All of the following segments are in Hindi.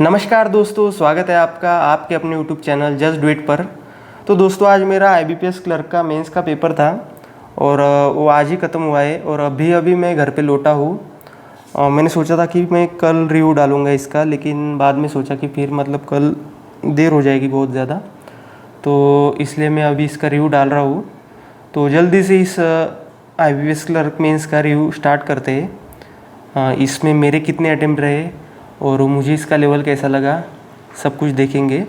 नमस्कार दोस्तों, स्वागत है आपका आपके अपने YouTube channel just do it पर। तो दोस्तों, आज मेरा IBPS क्लर्क का मेंस का पेपर था और वो आज ही ख़त्म हुआ है और अभी अभी मैं घर पे लौटा हूँ। मैंने सोचा था कि मैं कल रिव्यू डालूँगा इसका, लेकिन बाद में सोचा कि फिर मतलब कल देर हो जाएगी बहुत ज़्यादा, तो इसलिए मैं अभी इसका रिव्यू डाल रहा हूँ। तो जल्दी से इस IBPS क्लर्क मेंस का रिव्यू स्टार्ट करते हैं। इसमें मेरे कितने अटेम्प्ट रहे और मुझे इसका लेवल कैसा लगा, सब कुछ देखेंगे।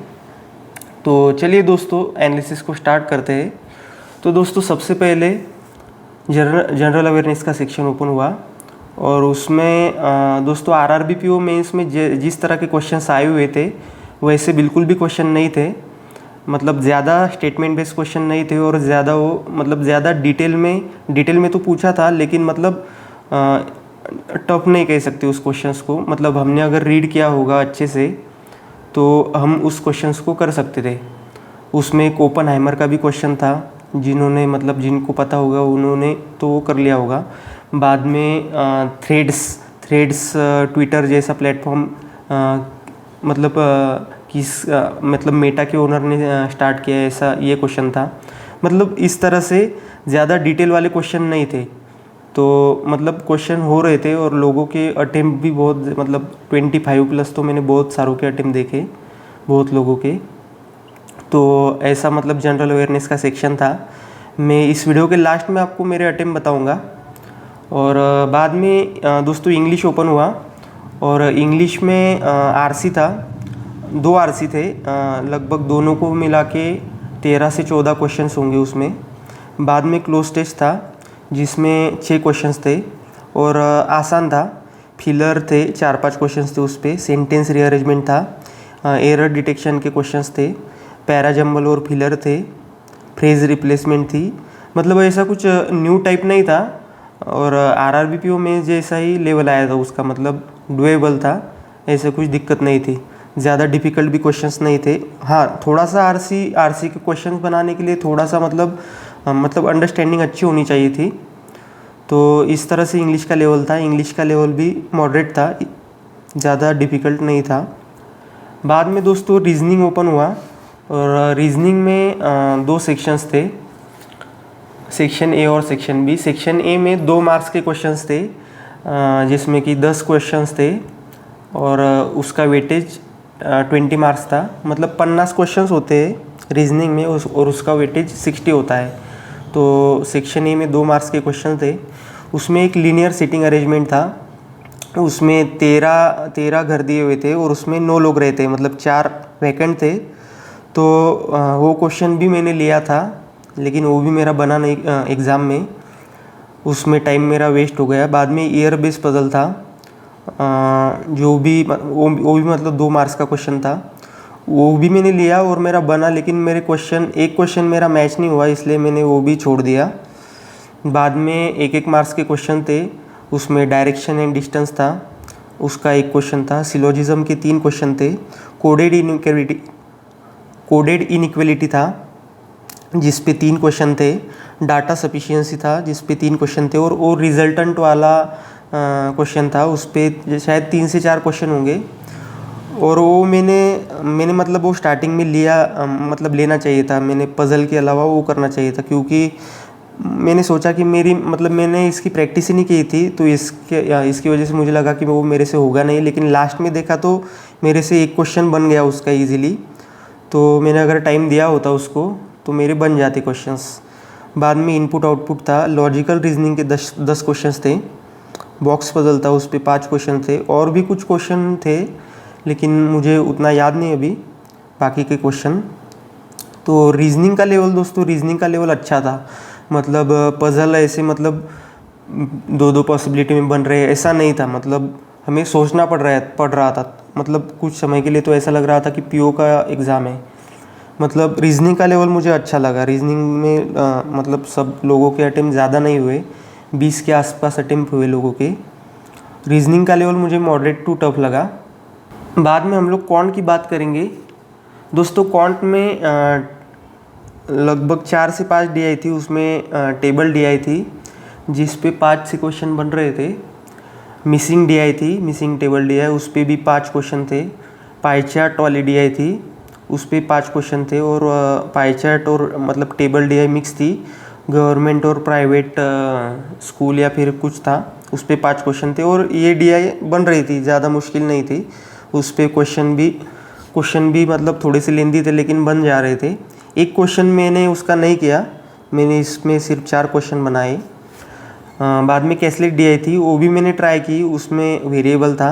तो चलिए दोस्तों, एनालिसिस को स्टार्ट करते हैं। तो दोस्तों, सबसे पहले जनरल अवेयरनेस का सेक्शन ओपन हुआ और उसमें दोस्तों RRB PO मेंस में जिस तरह के क्वेश्चंस आए हुए थे वैसे बिल्कुल भी क्वेश्चन नहीं थे। मतलब ज़्यादा स्टेटमेंट बेस्ड क्वेश्चन नहीं थे और ज़्यादा वो मतलब ज़्यादा डिटेल में तो पूछा था, लेकिन मतलब टफ नहीं कह सकते उस क्वेश्चंस को। मतलब हमने अगर रीड किया होगा अच्छे से तो हम उस क्वेश्चंस को कर सकते थे। उसमें एक ओपनहाइमर का भी क्वेश्चन था, जिनको पता होगा उन्होंने तो वो कर लिया होगा। बाद में थ्रेड्स ट्विटर जैसा प्लेटफॉर्म मतलब मेटा के ओनर ने स्टार्ट किया, ऐसा ये क्वेश्चन था। मतलब इस तरह से ज़्यादा डिटेल वाले क्वेश्चन नहीं थे। तो मतलब क्वेश्चन हो रहे थे और लोगों के अटेम्प्ट भी बहुत, मतलब 25+ तो मैंने बहुत सारों के अटेम्प्ट देखे, बहुत लोगों के। तो ऐसा मतलब जनरल अवेयरनेस का सेक्शन था। मैं इस वीडियो के लास्ट में आपको मेरे अटेम्प्ट बताऊंगा। और बाद में दोस्तों इंग्लिश ओपन हुआ और इंग्लिश में RC था, 2 RC थे। लगभग दोनों को मिला के 13 से 14 क्वेश्चंस होंगे उसमें। बाद में क्लोज टेस्ट था जिसमें 6 क्वेश्चंस थे और आसान था। फिलर थे, 4-5 क्वेश्चंस थे उस पर। सेंटेंस रीअरेंजमेंट था, एरर डिटेक्शन के क्वेश्चंस थे, पैराजम्बल और फिलर थे, फ्रेज रिप्लेसमेंट थी। मतलब ऐसा कुछ न्यू टाइप नहीं था और RRB PO में जैसा ही लेवल आया था उसका, मतलब डुएबल था, ऐसा कुछ दिक्कत नहीं थी। ज़्यादा डिफ़िकल्ट भी क्वेश्चंस नहीं थे। हाँ, थोड़ा सा RC के क्वेश्चंस बनाने के लिए थोड़ा सा मतलब अंडरस्टैंडिंग अच्छी होनी चाहिए थी। तो इस तरह से इंग्लिश का लेवल था। इंग्लिश का लेवल भी मॉडरेट था, ज़्यादा डिफ़िकल्ट नहीं था। बाद में दोस्तों रीजनिंग ओपन हुआ और रीजनिंग में 2 सेक्शंस थे, सेक्शन A और सेक्शन B। सेक्शन A में 2 मार्क्स के क्वेश्चंस थे, जिसमें कि 10 क्वेश्चंस थे और उसका वेटेज 20 मार्क्स था। मतलब 50 क्वेश्चंस होते हैं रीजनिंग में और उसका वेटेज 60 होता है। तो सेक्शन A में 2 मार्क्स के क्वेश्चन थे। उसमें एक लीनियर सीटिंग अरेंजमेंट था, उसमें 13 घर दिए हुए थे और उसमें 9 लोग रहते, मतलब 4 वैकेंट थे। तो वो क्वेश्चन भी मैंने लिया था, लेकिन वो भी मेरा बना नहीं एग्ज़ाम में, उसमें टाइम मेरा वेस्ट हो गया। बाद में ईयर बेस पजल था, वो भी मतलब 2 मार्क्स का क्वेश्चन था, वो भी मैंने लिया और मेरा बना, लेकिन एक क्वेश्चन मेरा मैच नहीं हुआ, इसलिए मैंने वो भी छोड़ दिया। बाद में 1-1 मार्क्स के क्वेश्चन थे, उसमें डायरेक्शन एंड डिस्टेंस था, उसका 1 क्वेश्चन था। सिलोजिज्म के 3 क्वेश्चन थे। कोडेड इनइक्वलिटी था जिस पे 3 क्वेश्चन थे। डाटा सफिशिएंसी था जिस पे 3 क्वेश्चन थे और रिजल्टेंट वाला क्वेश्चन था, उस पर शायद 3 से 4 क्वेश्चन होंगे। और वो मैंने मतलब वो स्टार्टिंग में लिया, मतलब लेना चाहिए था। मैंने पज़ल के अलावा वो करना चाहिए था, क्योंकि मैंने सोचा कि मैंने इसकी प्रैक्टिस ही नहीं की थी, तो इसकी वजह से मुझे लगा कि वो मेरे से होगा नहीं। लेकिन लास्ट में देखा तो मेरे से 1 क्वेश्चन बन गया उसका ईज़िली। तो मैंने अगर टाइम दिया होता उसको तो मेरे बन जाते क्वेश्चंस। बाद में इनपुट आउटपुट था, लॉजिकल रीजनिंग के 10 क्वेश्चंस थे। बॉक्स पज़ल था, उस पर 5 क्वेश्चन थे और भी कुछ क्वेश्चन थे, लेकिन मुझे उतना याद नहीं अभी बाकी के क्वेश्चन। तो रीजनिंग का लेवल दोस्तों, रीजनिंग का लेवल अच्छा था। मतलब पज़ल ऐसे मतलब 2-2 पॉसिबिलिटी में बन रहे ऐसा नहीं था, मतलब हमें सोचना पड़ रहा था। मतलब कुछ समय के लिए तो ऐसा लग रहा था कि PO का एग्ज़ाम है। मतलब रीजनिंग का लेवल मुझे अच्छा लगा। रीजनिंग में मतलब सब लोगों के अटेम्प्ट ज़्यादा नहीं हुए, 20 के आसपास अटेम्प्ट हुए लोगों के। रीजनिंग का लेवल मुझे मॉडरेट टू टफ लगा। बाद में हम लोग क्वांट की बात करेंगे। दोस्तों क्वांट में लगभग 4 से 5 DI थी, उसमें टेबल DI थी जिस पे 5 से क्वेश्चन बन रहे थे। मिसिंग DI थी, मिसिंग टेबल DI, उस पर भी 5 क्वेश्चन थे। पाई चार्ट वाली डीआई थी, उस पर 5 क्वेश्चन थे। और पाई चार्ट और मतलब टेबल डीआई मिक्स थी, गवर्नमेंट और प्राइवेट स्कूल या फिर कुछ था, उस पर 5 क्वेश्चन थे। और ये डीआई बन रही थी, ज़्यादा मुश्किल नहीं थी। उस पर क्वेश्चन भी मतलब थोड़े से लेंदी थे लेकिन बन जा रहे थे। एक क्वेश्चन मैंने उसका नहीं किया, मैंने इसमें सिर्फ 4 क्वेश्चन बनाए। बाद में कैसलेट डीआई थी, वो भी मैंने ट्राई की, उसमें वेरिएबल था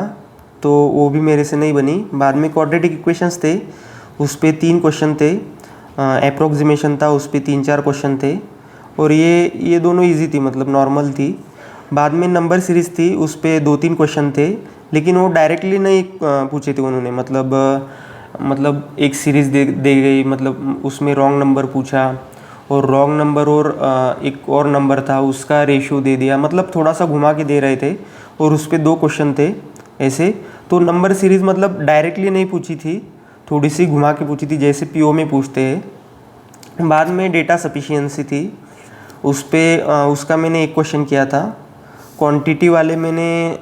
तो वो भी मेरे से नहीं बनी। बाद में क्वाड्रेटिक इक्वेशंस थे, उस पर 3 क्वेश्चन थे। अप्रोक्सीमेशन था, उस पर 3-4 क्वेश्चन थे। और ये दोनों इजी थी, मतलब नॉर्मल थी। बाद में नंबर सीरीज़ थी, उस पर 2-3 क्वेश्चन थे, लेकिन वो डायरेक्टली नहीं पूछे थे उन्होंने। मतलब एक सीरीज़ दे गई, मतलब उसमें रॉन्ग नंबर पूछा, और रॉन्ग नंबर और एक और नंबर था उसका रेशियो दे दिया, मतलब थोड़ा सा घुमा के दे रहे थे। और उस पर 2 क्वेश्चन थे ऐसे। तो नंबर सीरीज़ मतलब डायरेक्टली नहीं पूछी थी, थोड़ी सी घुमा के पूछी थी, जैसे पीओ में पूछते हैं। बाद में डेटा सफिशिएंसी थी, उस पर उसका मैंने 1 क्वेश्चन किया था। क्वांटिटी वाले मैंने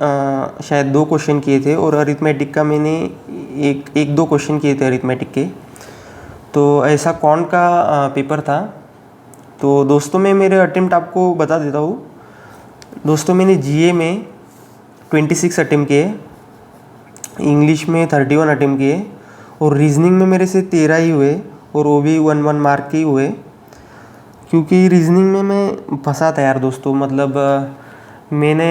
शायद 2 क्वेश्चन किए थे, और अरिथमेटिक का मैंने एक 2 क्वेश्चन किए थे अरिथमेटिक के। तो ऐसा कौन का पेपर था। तो दोस्तों मैं मेरे अटेम्प्ट आपको बता देता हूँ। दोस्तों मैंने जीए में 26 अटेम्प्ट किए, इंग्लिश में 31 अटेम्प्ट किए, और रीजनिंग में मेरे से 13 ही हुए, और वो भी 1-1 मार्क के ही हुए। क्योंकि रीजनिंग में मैं फंसा था यार दोस्तों, मतलब मैंने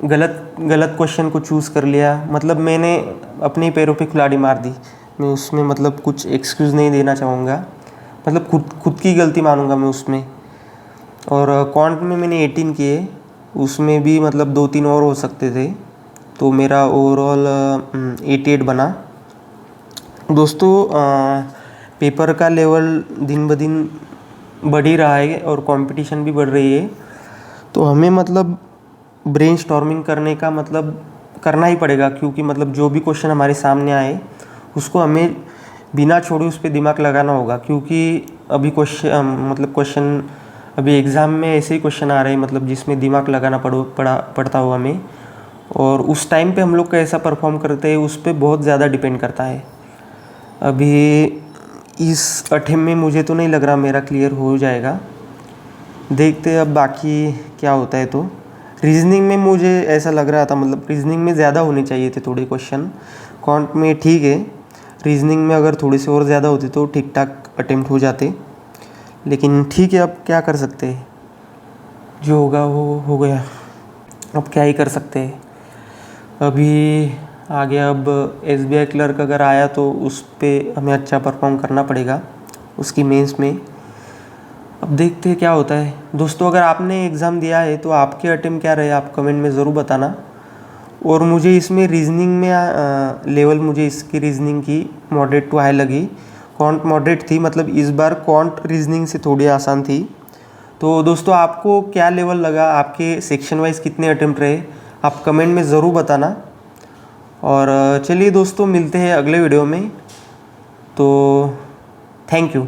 गलत क्वेश्चन को चूज़ कर लिया, मतलब मैंने अपने पैरों पे कुल्हाड़ी मार दी। मैं उसमें मतलब कुछ एक्सक्यूज़ नहीं देना चाहूँगा, मतलब खुद की गलती मानूंगा मैं उसमें। और क्वांट में मैंने 18 किए, उसमें भी मतलब 2-3 और हो सकते थे, तो मेरा ओवरऑल 88 बना। दोस्तों पेपर का लेवल दिन ब दिन बढ़ ही रहा है, और कंपटीशन भी बढ़ रही है। तो हमें मतलब ब्रेनस्टॉर्मिंग करने का मतलब करना ही पड़ेगा, क्योंकि मतलब जो भी क्वेश्चन हमारे सामने आए उसको हमें बिना छोड़े उस पर दिमाग लगाना होगा। क्योंकि अभी क्वेश्चन अभी एग्ज़ाम में ऐसे ही क्वेश्चन आ रहे हैं, मतलब जिसमें दिमाग लगाना पड़ता हो हमें। और उस टाइम पे हम लोग कैसा परफॉर्म करते हैं उस पर बहुत ज़्यादा डिपेंड करता है। अभी इस अटेम्प्ट में मुझे तो नहीं लग रहा मेरा क्लियर हो जाएगा, देखते अब बाकी क्या होता है। तो रीजनिंग में मुझे ऐसा लग रहा था, मतलब रीजनिंग में ज़्यादा होने चाहिए थे थोड़े क्वेश्चन। क्वांट में ठीक है, रीजनिंग में अगर थोड़े से और ज़्यादा होते तो ठीक ठाक अटेम्प्ट हो जाते, लेकिन ठीक है, अब क्या कर सकते हैं, जो होगा वो हो गया, अब क्या ही कर सकते हैं। अभी आगे अब एसबीआई क्लर्क अगर आया तो उस पर हमें अच्छा परफॉर्म करना पड़ेगा उसकी मेंस में। अब देखते हैं क्या होता है। दोस्तों अगर आपने एग्ज़ाम दिया है तो आपके अटेम्प्ट क्या रहे आप कमेंट में ज़रूर बताना। और मुझे इसमें रीजनिंग में लेवल मुझे इसकी रीजनिंग की मॉडरेट टू हाई लगी, क्वांट मॉडरेट थी, मतलब इस बार क्वांट रीजनिंग से थोड़ी आसान थी। तो दोस्तों आपको क्या लेवल लगा, आपके सेक्शन वाइज कितने अटेम्प्ट रहे, आप कमेंट में ज़रूर बताना। और चलिए दोस्तों मिलते हैं अगले वीडियो में, तो थैंक यू।